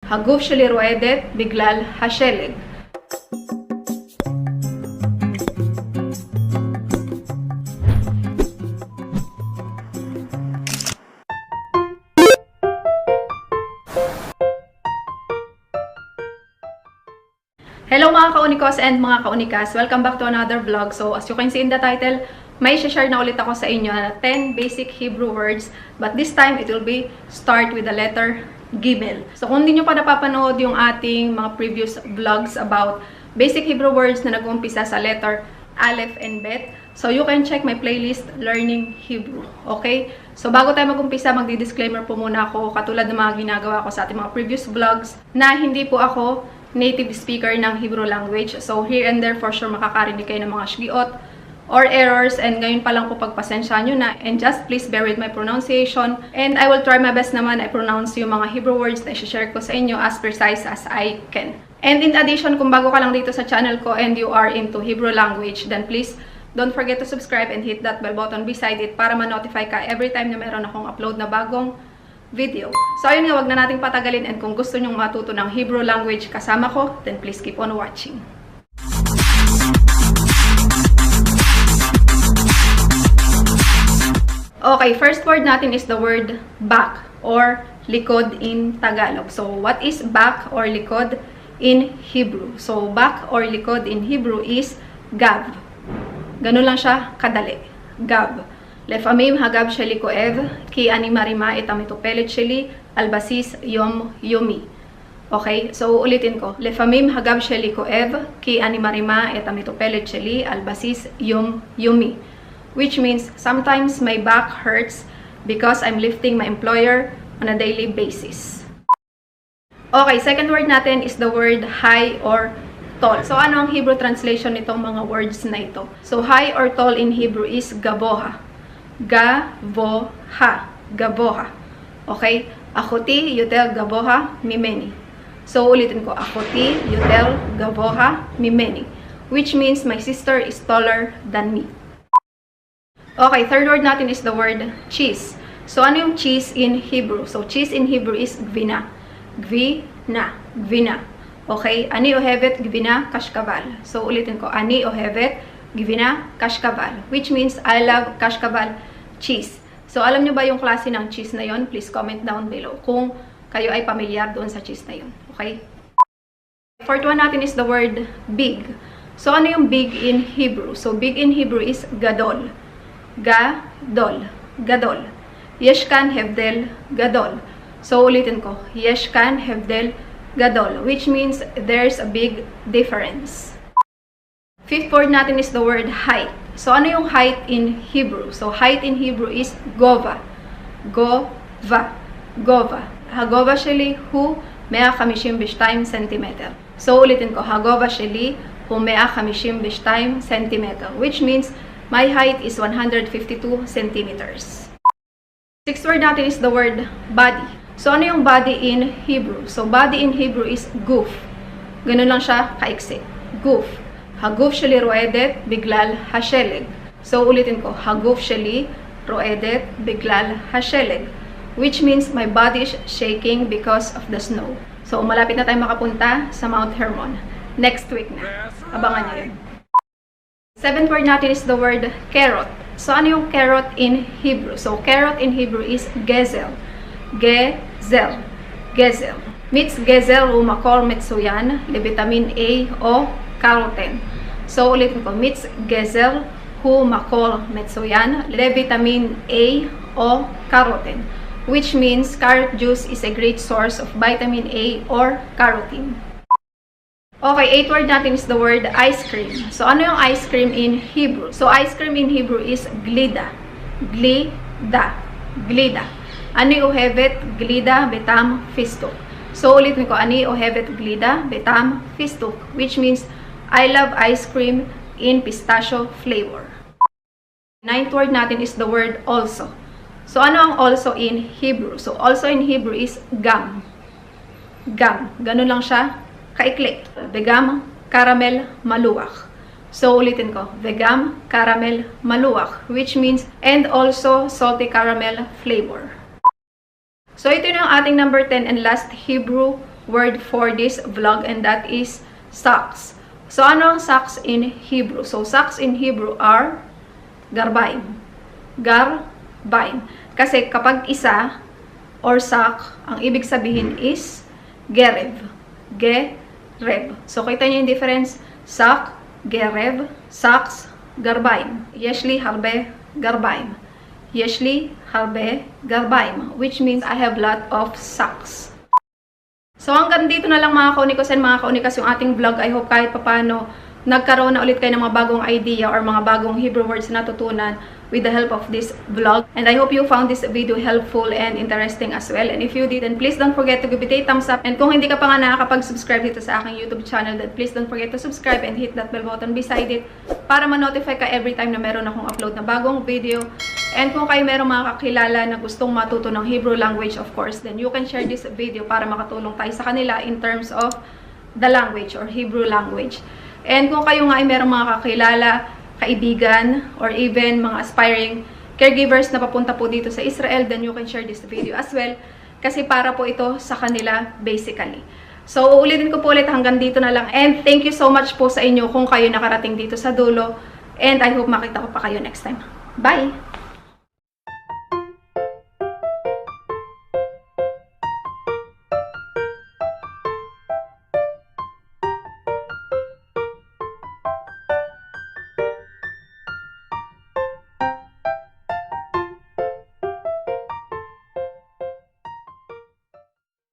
הגוף שלי רועדת בגלל השלג. Hello mga ka-unicos and mga ka-unicas! Welcome back to another vlog. So as you can see in the title, may share na ulit ako sa inyo na 10 basic Hebrew words. But this time, it will be start with the letter Gimel. So kung hindi nyo pa napapanood yung ating mga previous vlogs about basic Hebrew words na nag-umpisa sa letter Aleph and Bet, so you can check my playlist Learning Hebrew. Okay? So bago tayo mag-umpisa, magdi-disclaimer po muna ako katulad ng mga ginagawa ko sa ating mga previous vlogs na hindi po ako native speaker ng Hebrew language. So, here and there, for sure, makakarinig kayo ng mga shgiot or errors. And ngayon pa lang po pagpasensya nyo na. And just please bear with my pronunciation. And I will try my best naman I pronounce yung mga Hebrew words na i-share ko sa inyo as precise as I can. And in addition, kung bago ka lang dito sa channel ko and you are into Hebrew language, then please don't forget to subscribe and hit that bell button beside it para ma-notify ka every time na meron akong upload na bagong video. So, ayun nga, wag na nating patagalin, and kung gusto nyong matuto ng Hebrew language kasama ko, then please keep on watching. Okay, first word natin is the word back or likod in Tagalog. So, what is back or likod in Hebrew? So, back or likod in Hebrew is gav. Ganun lang siya kadali. Gav. לפעמים הגב שלי כואב, כי אני מרימה את המטופלת שלי על בסיס יום-יומי. Okay? So, ulitin ko. לפעמים הגב שלי כואב, כי אני מרימה את המטופלת שלי על בסיס יום-יומי. Which means, sometimes my back hurts because I'm lifting my employer on a daily basis. Okay, second word natin is the word high or tall. So, ano ang Hebrew translation nitong mga words na ito? So, high or tall in Hebrew is gaboha. גבוה, גבוה. Okay? אחותי יותר גבוה ממני. So, ulitin ko. אחותי יותר גבוה ממני. Which means my sister is taller than me. Okay, third word natin is the word cheese. So, ano yung cheese in Hebrew? So, cheese in Hebrew is gvina. Gvina. Gvina. Okay? Ani ohevet gvina kashkaval. So, ulitin ko. Ani ohevet gvina kashkaval. Which means I love kashkaval cheese. So, alam nyo ba yung klase ng cheese na yon? Please comment down below kung kayo ay pamilyar doon sa cheese na yon. Okay? Fourth one natin is the word big. So, ano yung big in Hebrew? So, big in Hebrew is gadol. Gadol. Gadol. Yeshkan hevdel gadol. So, ulitin ko. Yeshkan hevdel gadol. Which means there's a big difference. Fifth word natin is the word height. So, ano yung height in Hebrew? So, height in Hebrew is gova. Gova. Gova. Hagova sheli hu 152 cm. So, ulitin ko. Hagova sheli hu 152 cm. Which means, my height is 152 centimeters. Sixth word natin is the word body. So, ano yung body in Hebrew? So, body in Hebrew is guf. Ganun lang siya kaiksi. Guf. הגוף שלי רועדת בגלל השלג. So, ulitin ko. הגוף שלי רועדת בגלל השלג. Which means my body is shaking because of the snow. So, malapit na tayo makapunta sa Mount Hermon. Next week na. Abangan nyo yun. Seventh word natin is the word carrot. So, ano yung carrot in Hebrew? So, carrot in Hebrew is gezel. Gezel. Gezel. Mitz gezel הוא מקור מצוין לוויטמין A או caroten. So, ulitin ko, mitz gezel hu makol metsoyan levitamin A o caroten. Which means carrot juice is a great source of vitamin A or carotene. Okay, eighth word natin is the word ice cream. So, ano yung ice cream in Hebrew? So, ice cream in Hebrew is glida. Glida. Glida. Ani ohevet glida betam fistuk. So, ulitin ko, ani ohevet glida betam fistuk. Which means I love ice cream in pistachio flavor. Ninth word natin is the word also. So, ano ang also in Hebrew? So, also in Hebrew is gam. Gam. Ganun lang siya kaikli. Vegam caramel maluwak. So, ulitin ko. Vegam caramel maluwak. Which means, and also salty caramel flavor. So, ito yung ating number 10 and last Hebrew word for this vlog, and that is socks. So, ano ang socks in Hebrew? So, socks in Hebrew are garbaim. Garbaim. Kasi kapag isa or sock, ang ibig sabihin is gerev. Gerev. So, kita niyo yung difference? Sock, gerev, socks, garbaim. Yeshli harbe garbaim. Yeshli harbe garbaim. Which means I have lot of socks. So, hanggang dito na lang mga ka-unicos and mga ka-unicas yung ating vlog. I hope kahit papano nagkaroon na ulit kayo ng mga bagong idea or mga bagong Hebrew words na natutunan with the help of this vlog. And I hope you found this video helpful and interesting as well. And if you did, then please don't forget to give it a thumbs up. And kung hindi ka pa nga nakakapag-subscribe dito sa aking YouTube channel, then please don't forget to subscribe and hit that bell button beside it para ma-notify ka every time na meron akong upload na bagong video. And kung kayo meron mga kakilala na gustong matuto ng Hebrew language, of course, then you can share this video para makatulong tayo sa kanila in terms of the language or Hebrew language. And kung kayo nga ay meron mga kakilala, kaibigan, or even mga aspiring caregivers na papunta po dito sa Israel, then you can share this video as well. Kasi para po ito sa kanila basically. So, uulitin ko po ulit hanggang dito na lang. And thank you so much po sa inyo kung kayo nakarating dito sa dulo. And I hope makita ko pa kayo next time. Bye!